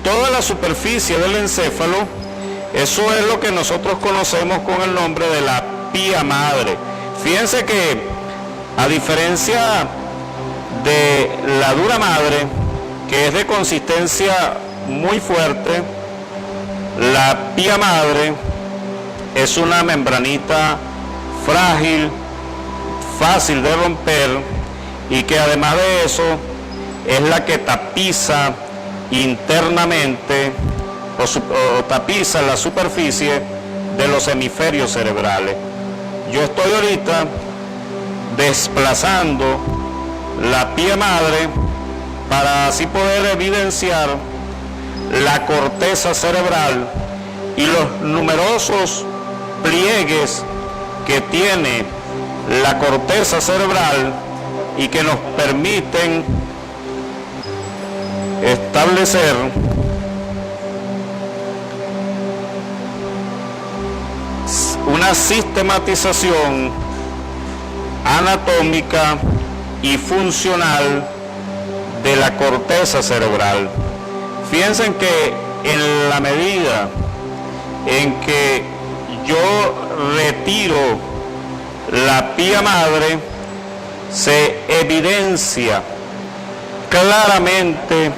toda la superficie del encéfalo, eso es lo que nosotros conocemos con el nombre de la pía madre. Fíjense que, a diferencia de la dura madre, que es de consistencia muy fuerte, la pía madre es una membranita frágil, fácil de romper, y que además de eso es la que tapiza internamente o tapiza la superficie de los hemisferios cerebrales. Yo estoy ahorita desplazando la pía madre para así poder evidenciar la corteza cerebral y los numerosos pliegues que tiene la corteza cerebral y que nos permiten establecer una sistematización anatómica y funcional de la corteza cerebral. Fíjense que en la medida en que yo retiro la pía madre, se evidencia claramente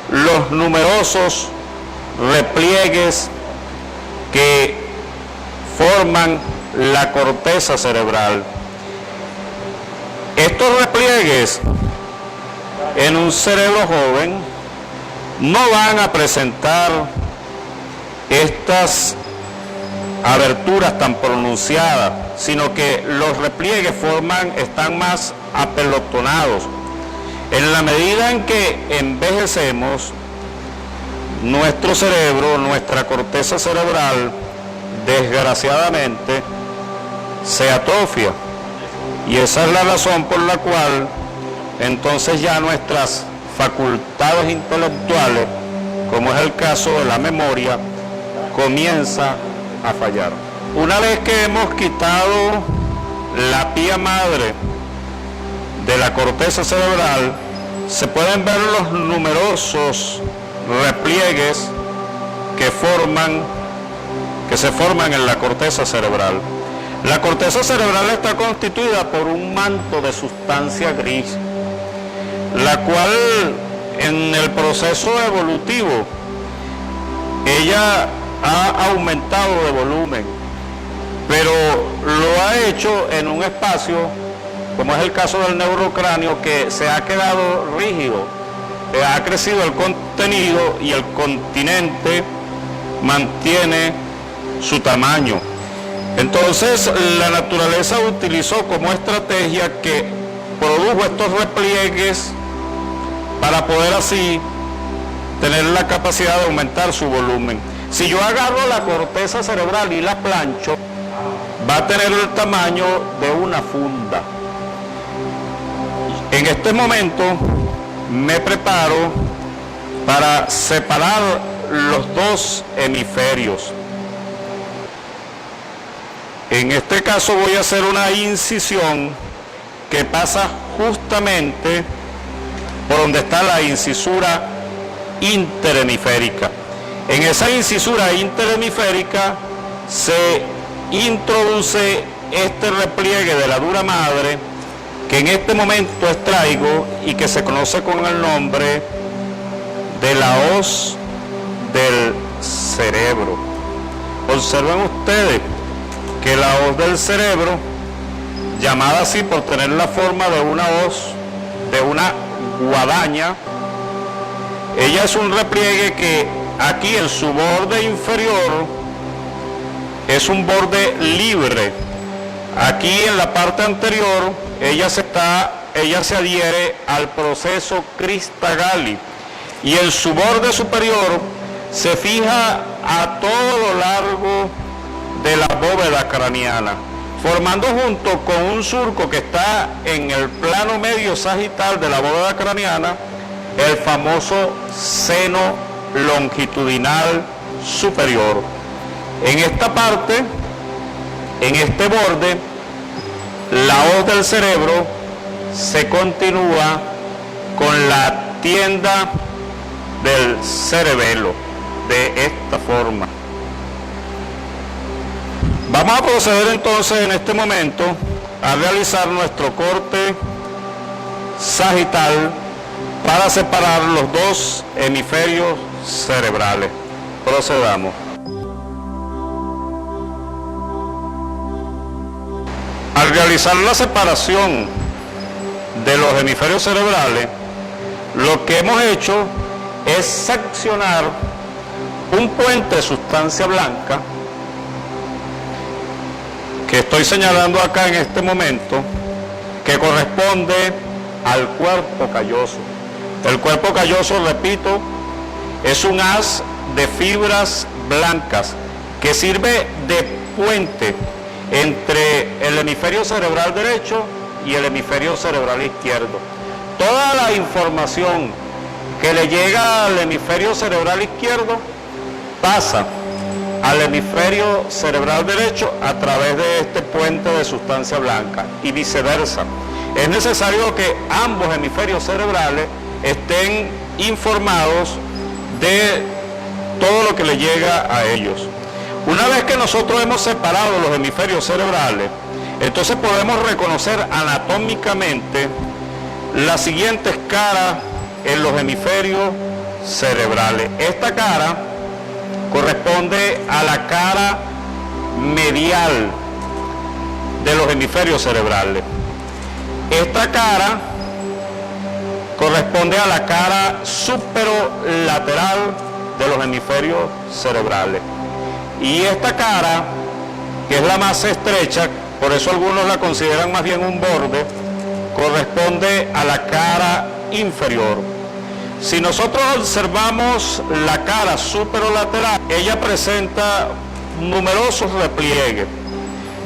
los numerosos repliegues que forman la corteza cerebral. Estos repliegues en un cerebro joven no van a presentar estas aberturas tan pronunciadas, sino que los repliegues están más apelotonados. En la medida en que envejecemos, nuestro cerebro, nuestra corteza cerebral, desgraciadamente, se atrofia. Y esa es la razón por la cual entonces ya nuestras facultades intelectuales, como es el caso de la memoria, comienza a fallar. Una vez que hemos quitado la pía madre de la corteza cerebral, se pueden ver los numerosos repliegues que se forman en la corteza cerebral. La corteza cerebral está constituida por un manto de sustancia gris, la cual en el proceso evolutivo ella ha aumentado de volumen, pero lo ha hecho en un espacio, como es el caso del neurocráneo, que se ha quedado rígido, ha crecido el contenido y el continente mantiene su tamaño. Entonces la naturaleza utilizó como estrategia que produjo estos repliegues para poder así tener la capacidad de aumentar su volumen. Si yo agarro la corteza cerebral y la plancho, va a tener el tamaño de una funda. En este momento me preparo para separar los dos hemisferios. En este caso voy a hacer una incisión que pasa justamente por donde está la incisura interhemisférica. En esa incisura interhemisférica se introduce este repliegue de la dura madre, que en este momento extraigo y que se conoce con el nombre de la hoz del cerebro. Observen ustedes que la hoz del cerebro, llamada así por tener la forma de una hoz, de una guadaña, ella es un repliegue que aquí en su borde inferior es un borde libre. Aquí en la parte anterior ella se adhiere al proceso Crista-Galli, y en su borde superior se fija a todo lo largo de la bóveda craneana, formando junto con un surco que está en el plano medio sagital de la bóveda craneana el famoso seno longitudinal superior. En esta parte, en este borde, la hoz del cerebro se continúa con la tienda del cerebelo de esta forma. Vamos a proceder entonces en este momento a realizar nuestro corte sagital para separar los dos hemisferios cerebrales. Procedamos. Al realizar la separación de los hemisferios cerebrales, lo que hemos hecho es seccionar un puente de sustancia blanca que estoy señalando acá en este momento, que corresponde al cuerpo calloso. El cuerpo calloso, repito, es un haz de fibras blancas que sirve de puente entre el hemisferio cerebral derecho y el hemisferio cerebral izquierdo. Toda la información que le llega al hemisferio cerebral izquierdo pasa al hemisferio cerebral derecho a través de este puente de sustancia blanca y viceversa. Es necesario que ambos hemisferios cerebrales estén informados de todo lo que le llega a ellos. Una vez que nosotros hemos separado los hemisferios cerebrales, entonces podemos reconocer anatómicamente las siguientes caras en los hemisferios cerebrales. Esta cara corresponde a la cara medial de los hemisferios cerebrales. Esta cara corresponde a la cara superolateral de los hemisferios cerebrales. Y esta cara, que es la más estrecha, por eso algunos la consideran más bien un borde, corresponde a la cara inferior. Si nosotros observamos la cara superolateral, ella presenta numerosos repliegues.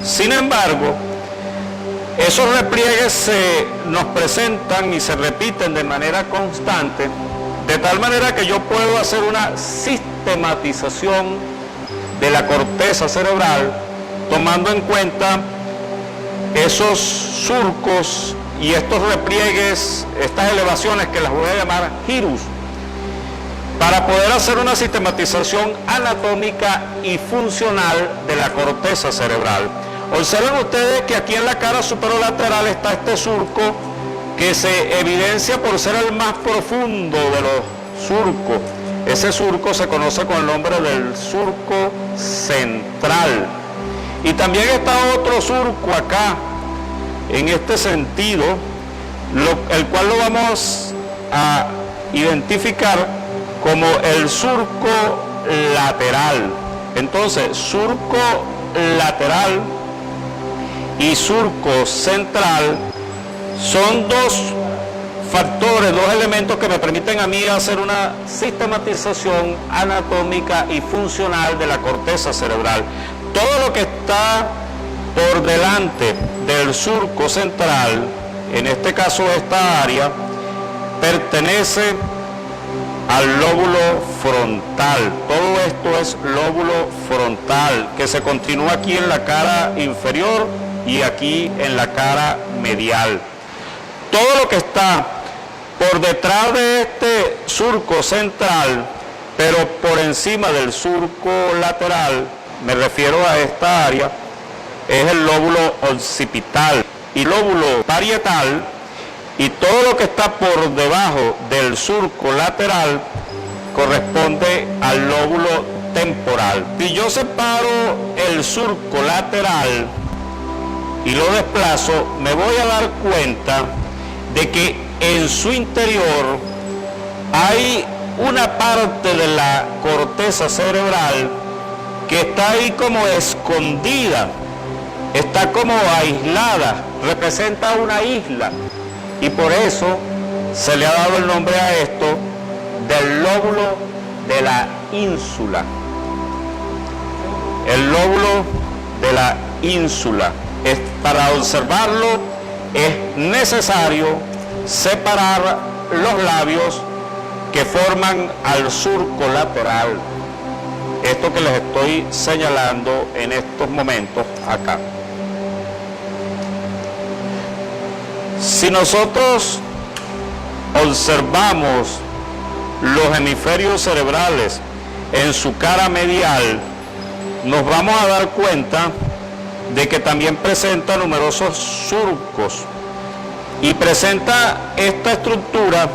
Sin embargo, esos repliegues nos presentan y se repiten de manera constante, de tal manera que yo puedo hacer una sistematización de la corteza cerebral, tomando en cuenta esos surcos y estos repliegues, estas elevaciones que las voy a llamar girus, para poder hacer una sistematización anatómica y funcional de la corteza cerebral. Observen ustedes que aquí en la cara superolateral está este surco que se evidencia por ser el más profundo de los surcos. Ese surco se conoce con el nombre del surco central. Y también está otro surco acá, en este sentido, el cual lo vamos a identificar como el surco lateral. Entonces, surco lateral y surco central son dos factores, dos elementos que me permiten a mí hacer una sistematización anatómica y funcional de la corteza cerebral. Todo lo que está por delante del surco central, en este caso esta área, pertenece al lóbulo frontal. Todo esto es lóbulo frontal, que se continúa aquí en la cara inferior y aquí en la cara medial. Todo lo que está por detrás de este surco central, pero por encima del surco lateral, me refiero a esta área, es el lóbulo occipital y lóbulo parietal, y todo lo que está por debajo del surco lateral corresponde al lóbulo temporal. Si yo separo el surco lateral y lo desplazo, me voy a dar cuenta de que en su interior hay una parte de la corteza cerebral que está ahí como escondida, está como aislada, representa una isla, y por eso se le ha dado el nombre a esto del lóbulo de la ínsula. El lóbulo de la ínsula. Para observarlo es necesario separar los labios que forman al surco lateral. Esto que les estoy señalando en estos momentos acá. Si nosotros observamos los hemisferios cerebrales en su cara medial, nos vamos a dar cuenta de que también presenta numerosos surcos y presenta esta estructura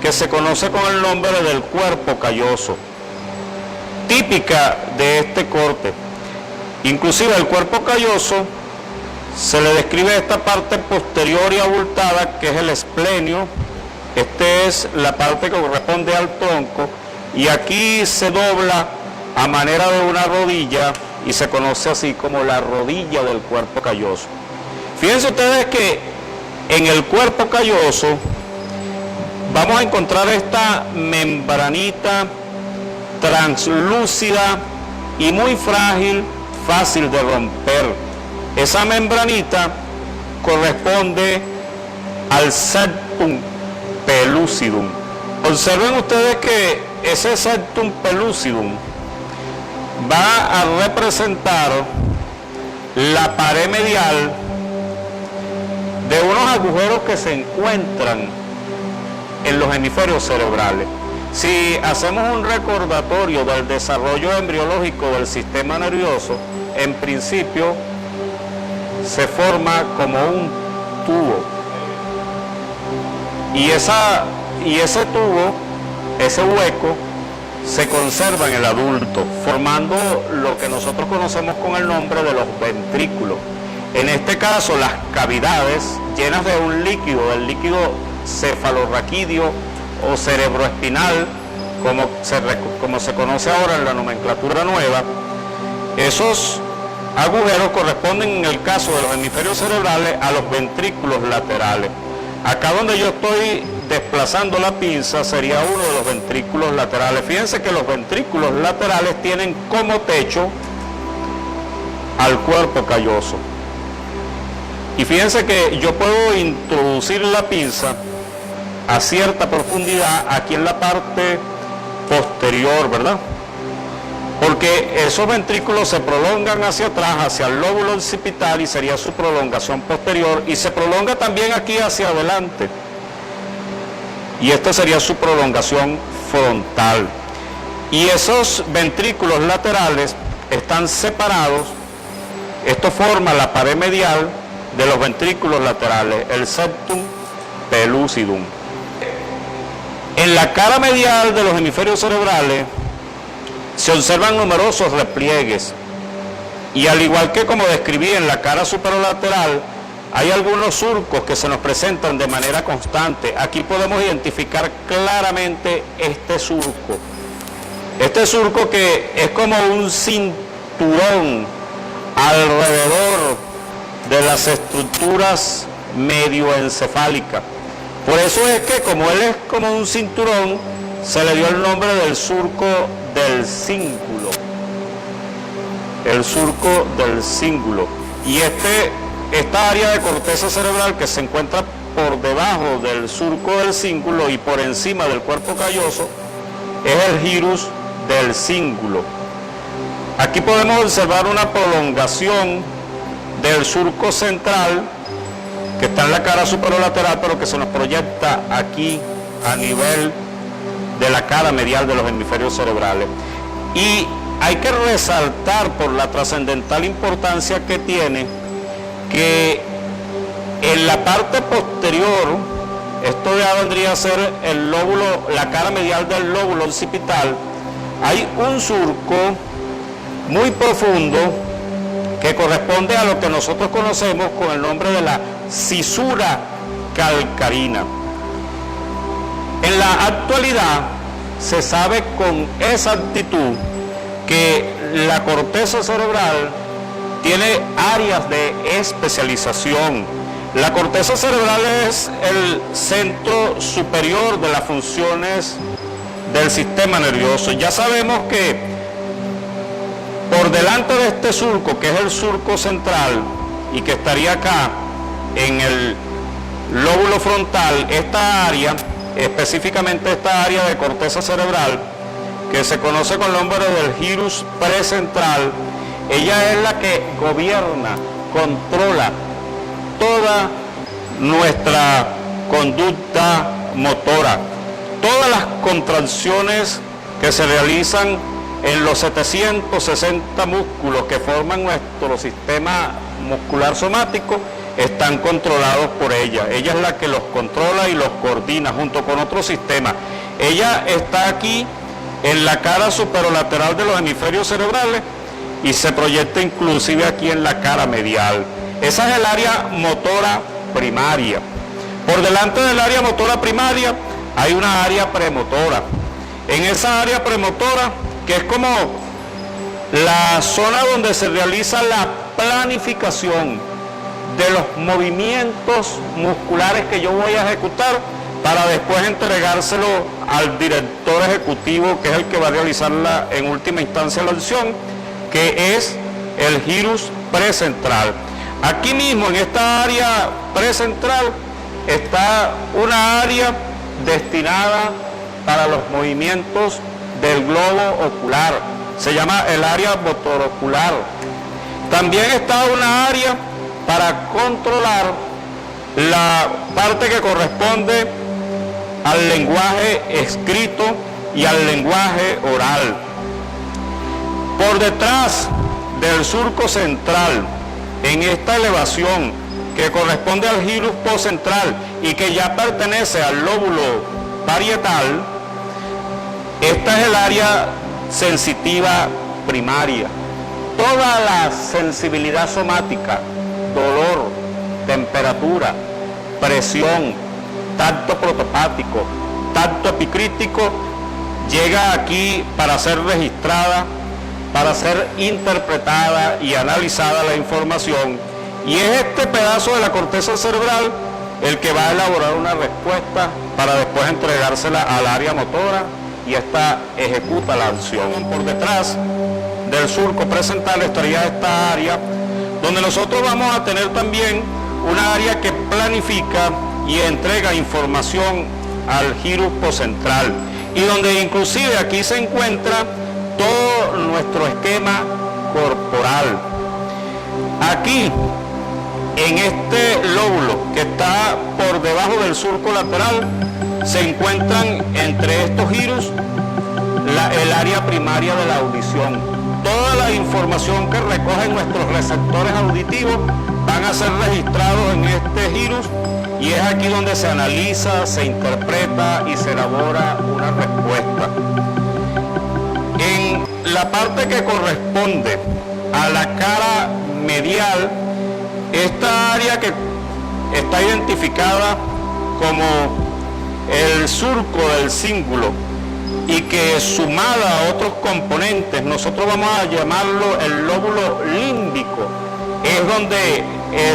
que se conoce con el nombre del cuerpo calloso, típica de este corte. Inclusive el cuerpo calloso se le describe esta parte posterior y abultada, que es el esplenio. Esta es la parte que corresponde al tronco, y aquí se dobla a manera de una rodilla y se conoce así como la rodilla del cuerpo calloso. Fíjense ustedes que en el cuerpo calloso vamos a encontrar esta membranita translúcida y muy frágil, fácil de romper. Esa membranita corresponde al septum pellucidum. Observen ustedes que ese septum pellucidum va a representar la pared medial de unos agujeros que se encuentran en los hemisferios cerebrales. Si hacemos un recordatorio del desarrollo embriológico del sistema nervioso, en principio se forma como un tubo. Y ese tubo, ese hueco, se conserva en el adulto, formando lo que nosotros conocemos con el nombre de los ventrículos. En este caso, las cavidades llenas de un líquido, el líquido cefalorraquídeo o cerebroespinal, como se conoce ahora en la nomenclatura nueva. Esos agujeros corresponden, en el caso de los hemisferios cerebrales, a los ventrículos laterales. Acá donde yo estoy desplazando la pinza sería uno de los ventrículos laterales. Fíjense que los ventrículos laterales tienen como techo al cuerpo calloso. Y fíjense que yo puedo introducir la pinza a cierta profundidad aquí en la parte posterior, ¿verdad? Porque esos ventrículos se prolongan hacia atrás, hacia el lóbulo occipital, y sería su prolongación posterior, y se prolonga también aquí hacia adelante, y esta sería su prolongación frontal. Y esos ventrículos laterales están separados. Esto forma la pared medial de los ventrículos laterales, el septum pellucidum. En la cara medial de los hemisferios cerebrales se observan numerosos repliegues, y al igual que como describí en la cara superolateral, hay algunos surcos que se nos presentan de manera constante. Aquí podemos identificar claramente este surco que es como un cinturón alrededor de las estructuras medioencefálicas. Por eso es que, como él es como un cinturón, se le dio el nombre del surco del cíngulo. El surco del cíngulo. Y esta área de corteza cerebral que se encuentra por debajo del surco del cíngulo y por encima del cuerpo calloso es el gyrus del cíngulo. Aquí podemos observar una prolongación del surco central que está en la cara superolateral, pero que se nos proyecta aquí a nivel de la cara medial de los hemisferios cerebrales. Y hay que resaltar por la trascendental importancia que tiene que en la parte posterior, esto ya vendría a ser el lóbulo, la cara medial del lóbulo occipital, hay un surco muy profundo que corresponde a lo que nosotros conocemos con el nombre de la cisura calcarina. En la actualidad se sabe con exactitud que la corteza cerebral tiene áreas de especialización. La corteza cerebral es el centro superior de las funciones del sistema nervioso. Ya sabemos que por delante de este surco, que es el surco central y que estaría acá en el lóbulo frontal, esta área, específicamente esta área de corteza cerebral, que se conoce con el nombre del gyrus precentral, ella es la que gobierna, controla toda nuestra conducta motora, todas las contracciones que se realizan en los 760 músculos que forman nuestro sistema muscular somático están controlados por ella. Ella es la que los controla y los coordina junto con otro sistema. Ella está aquí en la cara superolateral de los hemisferios cerebrales y se proyecta inclusive aquí en la cara medial. Esa es el área motora primaria. Por delante del área motora primaria hay una área premotora. En esa área premotora, que es como la zona donde se realiza la planificación de los movimientos musculares que yo voy a ejecutar para después entregárselo al director ejecutivo, que es el que va a realizar en última instancia la acción, que es el gyrus precentral. Aquí mismo, en esta área precentral, está una área destinada para los movimientos del globo ocular. Se llama el área motorocular. También está una área para controlar la parte que corresponde al lenguaje escrito y al lenguaje oral. Por detrás del surco central, en esta elevación que corresponde al gyrus postcentral y que ya pertenece al lóbulo parietal, esta es el área sensitiva primaria. Toda la sensibilidad somática, dolor, temperatura, presión, tacto protopático, tacto epicrítico, llega aquí para ser registrada, para ser interpretada y analizada la información, y es este pedazo de la corteza cerebral el que va a elaborar una respuesta para después entregársela al área motora y esta ejecuta la acción. Por detrás del surco precentral estaría esta área donde nosotros vamos a tener también una área que planifica y entrega información al gyrus postcentral, y donde inclusive aquí se encuentra todo nuestro esquema corporal. Aquí, en este lóbulo que está por debajo del surco lateral, se encuentran entre estos gyrus el área primaria de la audición. Toda la información que recogen nuestros receptores auditivos van a ser registrados en este gyrus, y es aquí donde se analiza, se interpreta y se elabora una respuesta. En la parte que corresponde a la cara medial, esta área que está identificada como el surco del cíngulo y que sumada a otros componentes, nosotros vamos a llamarlo el lóbulo límbico, es donde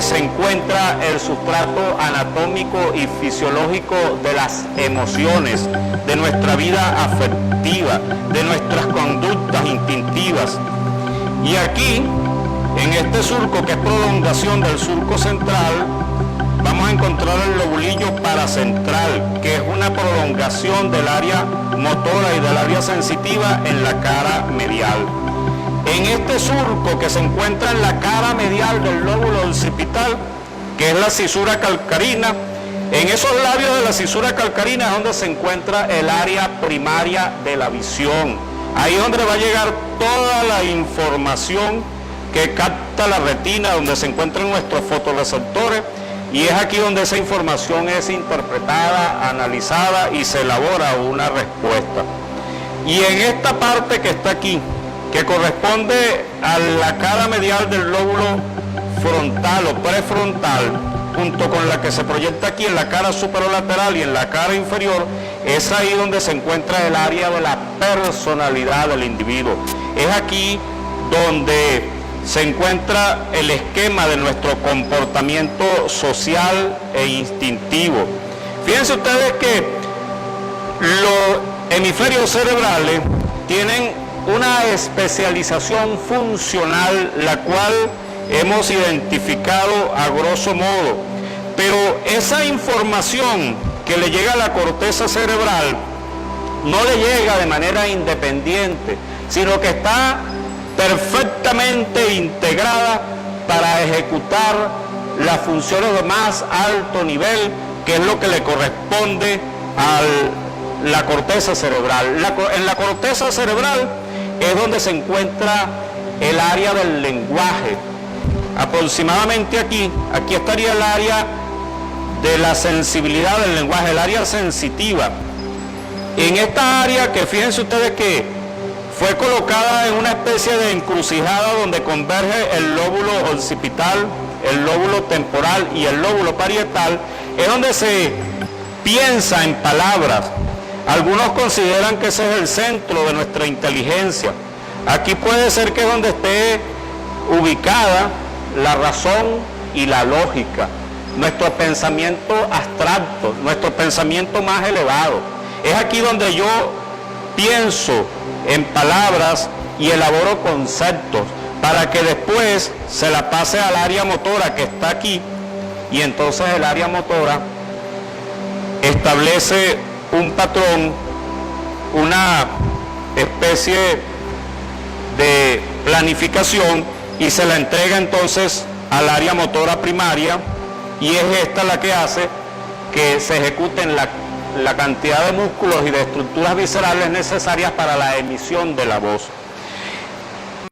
se encuentra el sustrato anatómico y fisiológico de las emociones, de nuestra vida afectiva, de nuestras conductas instintivas. Y aquí, en este surco, que es prolongación del surco central, vamos a encontrar el lobulillo paracentral, que es una prolongación del área motora y del área sensitiva en la cara medial. En este surco que se encuentra en la cara medial del lóbulo occipital, que es la cisura calcarina, en esos labios de la cisura calcarina es donde se encuentra el área primaria de la visión. Ahí es donde va a llegar toda la información que capta la retina, donde se encuentran nuestros fotorreceptores, y es aquí donde esa información es interpretada, analizada y se elabora una respuesta. Y en esta parte que está aquí, que corresponde a la cara medial del lóbulo frontal o prefrontal, junto con la que se proyecta aquí en la cara superolateral y en la cara inferior, es ahí donde se encuentra el área de la personalidad del individuo. Es aquí donde se encuentra el esquema de nuestro comportamiento social e instintivo. Fíjense ustedes que los hemisferios cerebrales tienen una especialización funcional, la cual hemos identificado a grosso modo, pero esa información que le llega a la corteza cerebral no le llega de manera independiente, sino que está perfectamente integrada para ejecutar las funciones de más alto nivel, que es lo que le corresponde al la corteza cerebral. En la corteza cerebral es donde se encuentra el área del lenguaje. Aproximadamente aquí estaría el área de la sensibilidad del lenguaje, el área sensitiva. En esta área, que fíjense ustedes que fue colocada en una especie de encrucijada donde converge el lóbulo occipital, el lóbulo temporal y el lóbulo parietal, es donde se piensa en palabras. Algunos consideran que ese es el centro de nuestra inteligencia. Aquí puede ser que es donde esté ubicada la razón y la lógica, nuestro pensamiento abstracto, nuestro pensamiento más elevado. Es aquí donde yo pienso en palabras y elaboro conceptos para que después se la pase al área motora que está aquí, y entonces el área motora establece un patrón, una especie de planificación, y se la entrega entonces al área motora primaria, y es esta la que hace que se ejecuten la cantidad de músculos y de estructuras viscerales necesarias para la emisión de la voz.